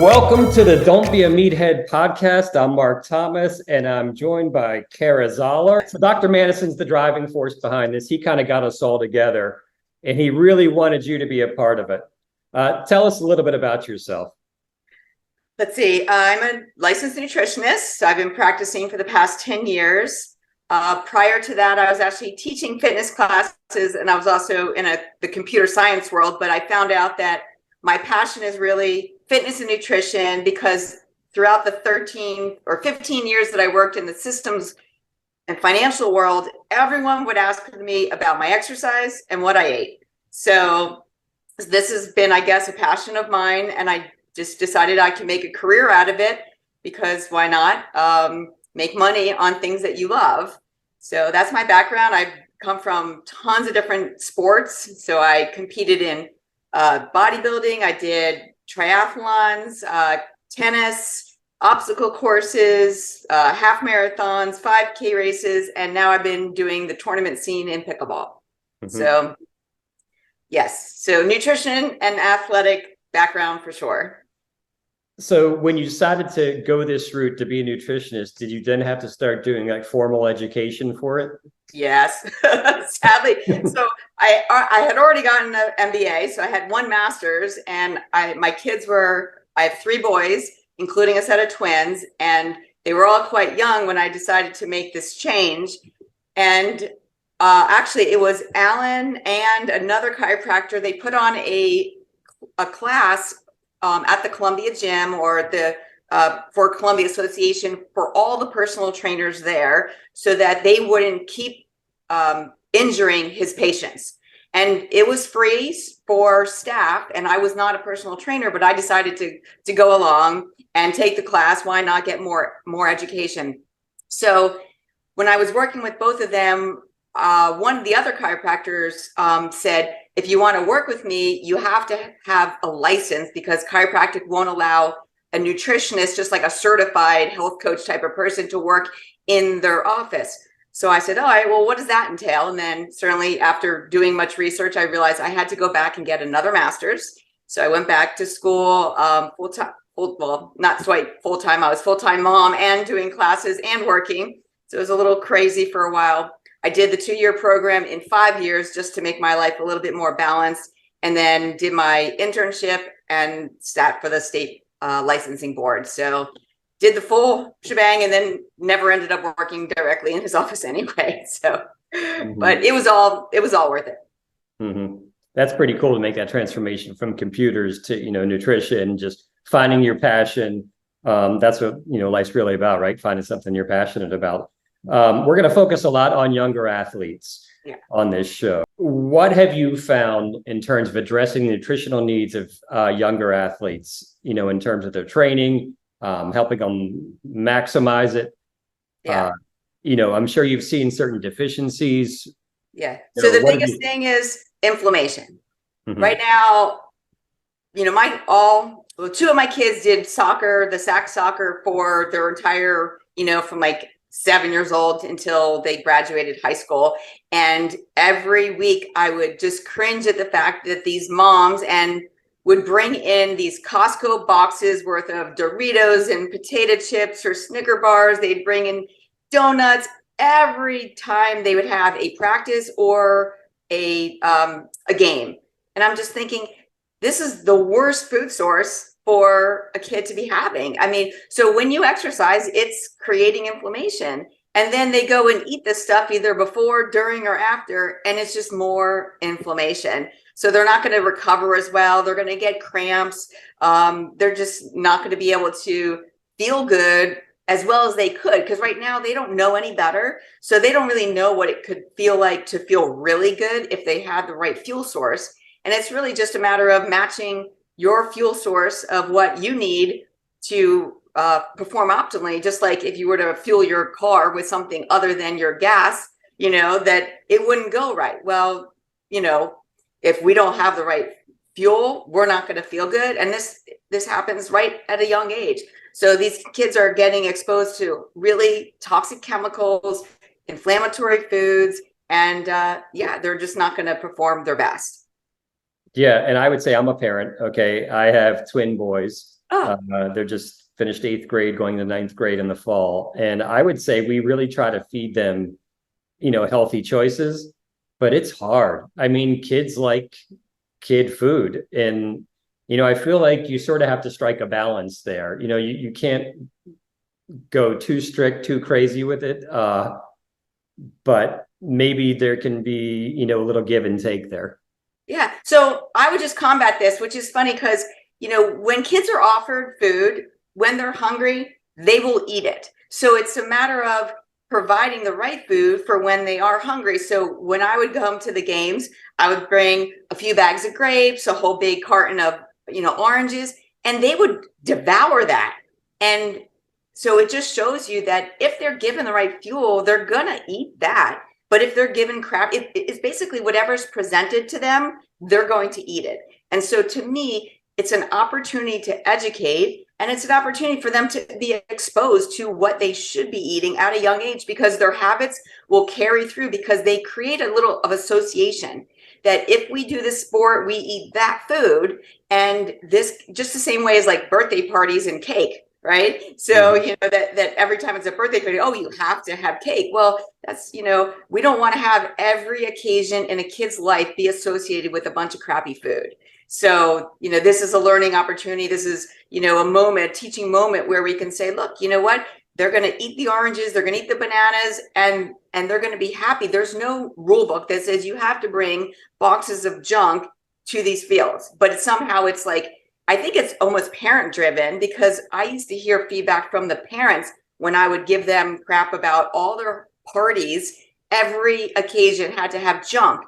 Welcome to the Don't Be A Meathead podcast. I'm Mark Thomas, and I'm joined by Cara Zaller. So Dr. Madison's the driving force behind this. He kind of got us all together, and he really wanted you to be a part of it. Tell us a little bit about yourself. Let's see. I'm a licensed nutritionist. I've been practicing for the past 10 years. Prior to that, I was actually teaching fitness classes, and I was also in the computer science world, but I found out that my passion is really fitness and nutrition, because throughout the 13 or 15 years that I worked in the systems and financial world, everyone would ask me about my exercise and what I ate. So this has been, I guess, a passion of mine, and I just decided I could make a career out of it, because why not make money on things that you love? So that's my background. I've come from tons of different sports. So I competed in bodybuilding. I did triathlons, tennis, obstacle courses, half marathons, 5K races, and now I've been doing the tournament scene in pickleball. Mm-hmm. So yes, so nutrition and athletic background for sure. So when you decided to go this route to be a nutritionist, did you then have to start doing like formal education for it? Yes, sadly. So I had already gotten an MBA, so I had one master's, and I have 3 boys, including a set of twins, and they were all quite young when I decided to make this change. And actually, it was Alan and another chiropractor. They put on a class at the Columbia Gym, or for Columbia Association, for all the personal trainers there, so that they wouldn't keep injuring his patients. And it was free for staff, and I was not a personal trainer, but I decided to go along and take the class. Why not get more education? So when I was working with both of them, one of the other chiropractors said, if you want to work with me, you have to have a license, because chiropractic won't allow a nutritionist, just like a certified health coach type of person, to work in their office. So I said, all right, well, what does that entail? And then certainly after doing much research, I realized I had to go back and get another master's. So I went back to school full-time. Well, not quite full-time. I was full-time mom and doing classes and working. So it was a little crazy for a while. I did the 2-year program in 5 years just to make my life a little bit more balanced, and then did my internship and sat for the state licensing board. So did the full shebang, and then never ended up working directly in his office anyway. So, but it was all worth it. Mm-hmm. That's pretty cool to make that transformation from computers to, nutrition, just finding your passion. That's what, life's really about, right? Finding something you're passionate about. We're going to focus a lot on younger athletes on this show. What have you found in terms of addressing the nutritional needs of younger athletes, in terms of their training, helping them maximize it? Yeah. I'm sure you've seen certain deficiencies. Yeah. So the biggest thing is inflammation. Mm-hmm. Right now, 2 of my kids did soccer, the sack soccer, for their entire, from like 7 years old until they graduated high school. And every week I would just cringe at the fact that these moms would bring in these Costco boxes worth of Doritos and potato chips or Snicker bars. They'd bring in donuts every time they would have a practice or a game. And I'm just thinking, this is the worst food source for a kid to be having. I mean, so when you exercise, it's creating inflammation, and then they go and eat this stuff either before, during, or after, and it's just more inflammation. So they're not going to recover as well. They're going to get cramps. They're just not going to be able to feel good as well as they could, because right now they don't know any better. So they don't really know what it could feel like to feel really good if they had the right fuel source. And it's really just a matter of matching your fuel source of what you need to perform optimally. Just like if you were to fuel your car with something other than your gas, that it wouldn't go right. Well, if we don't have the right fuel, we're not going to feel good. And this happens right at a young age. So these kids are getting exposed to really toxic chemicals, inflammatory foods, and they're just not going to perform their best. Yeah. And I would say I'm a parent. Okay. I have twin boys. Oh, They're just finished eighth grade, going to ninth grade in the fall. And I would say we really try to feed them, healthy choices, but it's hard. I mean, kids like kid food. And, I feel like you sort of have to strike a balance there. You can't go too strict, too crazy with it. But maybe there can be, a little give and take there. yeah. So I would just combat this, which is funny because, when kids are offered food, when they're hungry, they will eat it. So it's a matter of providing the right food for when they are hungry. So when I would come to the games, I would bring a few bags of grapes, a whole big carton of, oranges, and they would devour that. And so it just shows you that if they're given the right fuel, they're going to eat that. But if they're given crap, it's basically whatever's presented to them, they're going to eat it. And so to me, it's an opportunity to educate, and it's an opportunity for them to be exposed to what they should be eating at a young age, because their habits will carry through, because they create a little of association that if we do this sport, we eat that food. And this, just the same way as like birthday parties and cake. Right. So, that every time it's a birthday party, oh, you have to have cake. Well, that's, we don't want to have every occasion in a kid's life be associated with a bunch of crappy food. So, this is a learning opportunity. This is, a teaching moment where we can say, look, you know what? They're going to eat the oranges, they're going to eat the bananas, and they're going to be happy. There's no rule book that says you have to bring boxes of junk to these fields. But somehow it's like, I think it's almost parent driven, because I used to hear feedback from the parents when I would give them crap about all their parties. Every occasion had to have junk.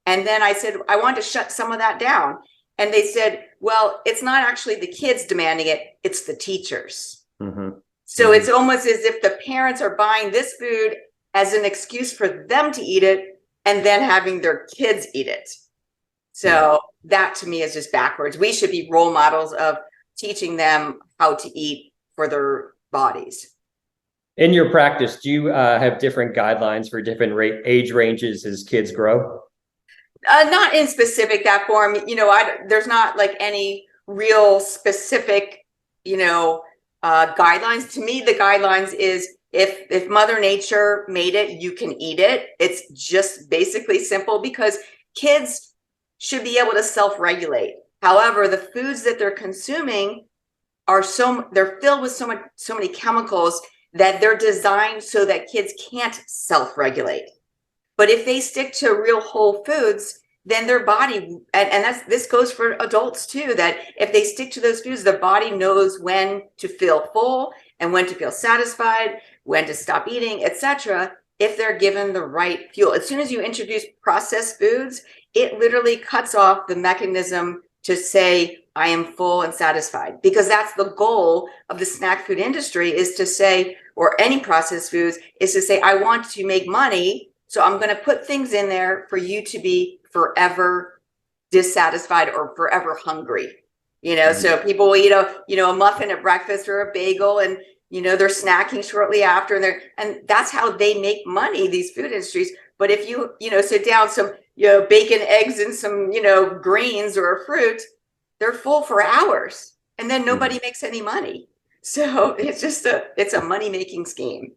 And then I said, I wanted to shut some of that down. And they said, well, it's not actually the kids demanding it, it's the teachers. Mm-hmm. So it's almost as if the parents are buying this food as an excuse for them to eat it and then having their kids eat it. So that to me is just backwards. We should be role models of teaching them how to eat for their bodies. In your practice, do you have different guidelines for different age ranges as kids grow? Not in specific that form. There's not like any real specific, guidelines. To me, the guidelines is if Mother Nature made it, you can eat it. It's just basically simple, because kids should be able to self-regulate. However, the foods that they're consuming they're filled with so many chemicals that they're designed so that kids can't self-regulate. But if they stick to real whole foods, then their body, and this goes for adults too, that if they stick to those foods, their body knows when to feel full and when to feel satisfied, when to stop eating, etc. If they're given the right fuel. As soon as you introduce processed foods, it literally cuts off the mechanism to say, I am full and satisfied, because that's the goal of the snack food industry, is to say, or any processed foods, is to say, I want to make money, so I'm going to put things in there for you to be forever dissatisfied or forever hungry. So people will eat a muffin at breakfast or a bagel, and they're snacking shortly after, and that's how they make money, these food industries. But if you sit down some bacon, eggs, and some greens or a fruit, they're full for hours, and then nobody makes any money. So it's just it's a money making scheme.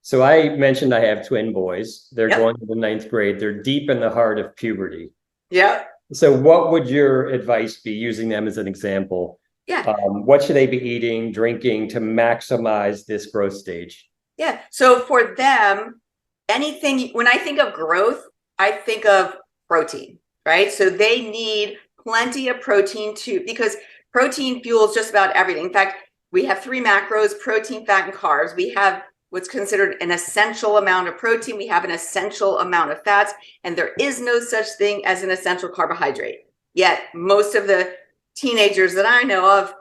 So I mentioned I have twin boys. They're going to the ninth grade. They're deep in the heart of puberty. Yeah. So what would your advice be, using them as an example? Yeah. What should they be eating, drinking to maximize this growth stage? Yeah. So for them, when I think of growth, I think of protein, right? So they need plenty of protein because protein fuels just about everything. In fact, we have 3 macros: protein, fat, and carbs. We have what's considered an essential amount of protein. We have an essential amount of fats, and there is no such thing as an essential carbohydrate. Yet most of the teenagers that I know of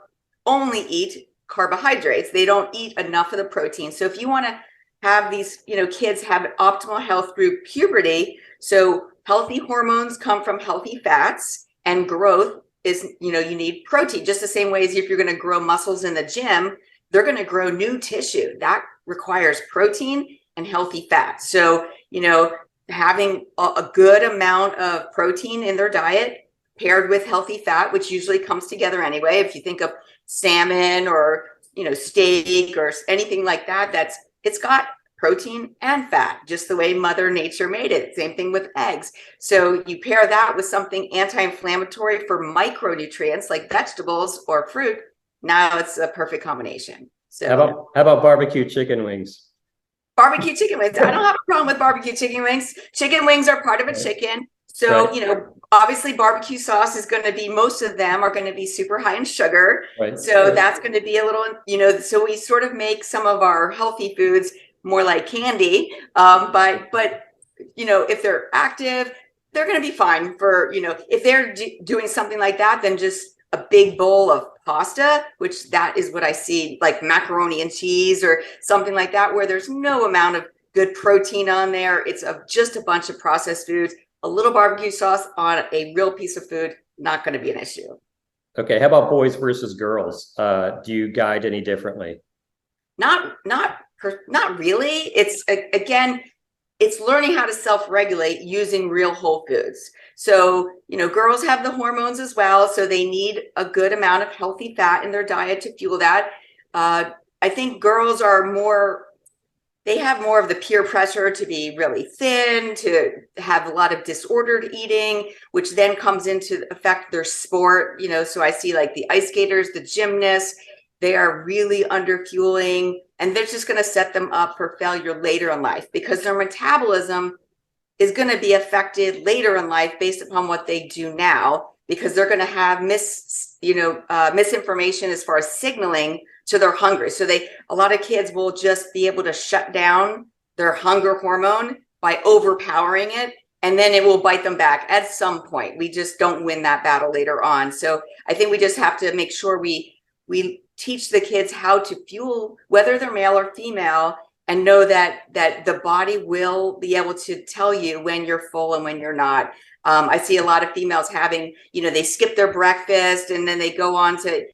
only eat carbohydrates. They don't eat enough of the protein. So if you want to have these, kids have optimal health through puberty, so healthy hormones come from healthy fats, and growth is, you need protein. Just the same way as if you're going to grow muscles in the gym, they're going to grow new tissue. That requires protein and healthy fats. So, having a good amount of protein in their diet paired with healthy fat, which usually comes together anyway. If you think of salmon or, steak or anything like that, it's got protein and fat, just the way Mother Nature made it. Same thing with eggs. So you pair that with something anti-inflammatory for micronutrients like vegetables or fruit. Now it's a perfect combination. So how about barbecue chicken wings? Barbecue chicken wings. I don't have a problem with barbecue chicken wings. Chicken wings are part of a chicken. So, obviously barbecue sauce is going to be, most of them are going to be super high in sugar. Right. So that's going to be a little, so we sort of make some of our healthy foods more like candy. But if they're active, they're going to be fine for, if they're doing something like that, then just a big bowl of pasta, which that is what I see, like macaroni and cheese or something like that, where there's no amount of good protein on there. It's just a bunch of processed foods. A little barbecue sauce on a real piece of food, not going to be an issue. Okay. How about boys versus girls? Do you guide any differently? Not really. It's again, it's learning how to self-regulate using real whole foods. So, girls have the hormones as well. So they need a good amount of healthy fat in their diet to fuel that. I think girls they have more of the peer pressure to be really thin, to have a lot of disordered eating, which then comes into affect their sport. So I see like the ice skaters, the gymnasts, they are really under fueling, and they're just going to set them up for failure later in life because their metabolism is going to be affected later in life based upon what they do now, because they're going to have misinformation as far as signaling to their hunger. So a lot of kids will just be able to shut down their hunger hormone by overpowering it, and then it will bite them back at some point. We just don't win that battle later on. So I think we just have to make sure we teach the kids how to fuel, whether they're male or female, and know that the body will be able to tell you when you're full and when you're not. I see a lot of females having, they skip their breakfast and then they go on to,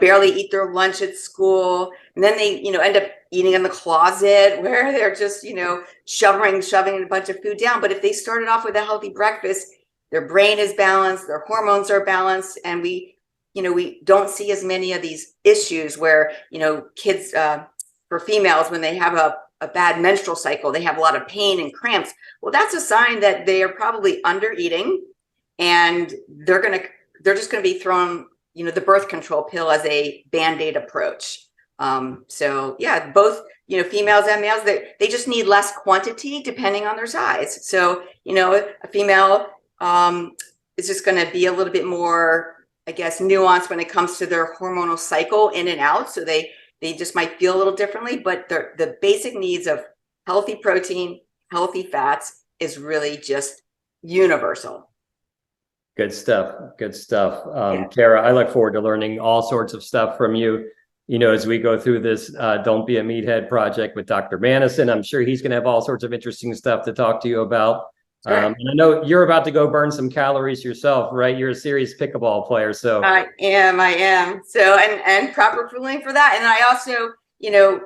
barely eat their lunch at school. And then they, end up eating in the closet where they're just, shoving a bunch of food down. But if they started off with a healthy breakfast, their brain is balanced, their hormones are balanced, and we don't see as many of these issues where, kids, for females, when they have a bad menstrual cycle, they have a lot of pain and cramps. Well, that's a sign that they are probably under eating, and they're just going to be thrown, the birth control pill as a Band-Aid approach. So yeah, both, females and males, they just need less quantity depending on their size. So, a female is just going to be a little bit more, I guess, nuanced when it comes to their hormonal cycle in and out. So they just might feel a little differently, but the basic needs of healthy protein, healthy fats is really just universal. Good stuff. Good stuff. Cara, I look forward to learning all sorts of stuff from you, as we go through this Don't Be a Meathead project with Dr. Manison. I'm sure he's going to have all sorts of interesting stuff to talk to you about. Sure. And I know you're about to go burn some calories yourself, right? You're a serious pickleball player. So I am. So, and proper fueling for that. And I also,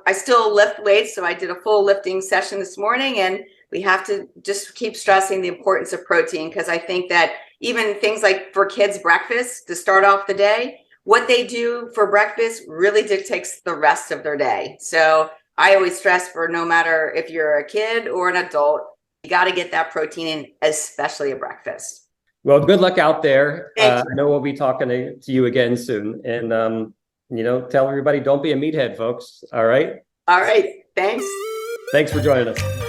I still lift weights. So I did a full lifting session this morning, and we have to just keep stressing the importance of protein, because I think that even things like for kids' breakfast to start off the day, what they do for breakfast really dictates the rest of their day. So I always stress, for no matter if you're a kid or an adult, you got to get that protein in, especially at breakfast. Well, good luck out there. I know we'll be talking to you again soon. And, tell everybody, don't be a meathead, folks. All right. All right. Thanks. Thanks for joining us.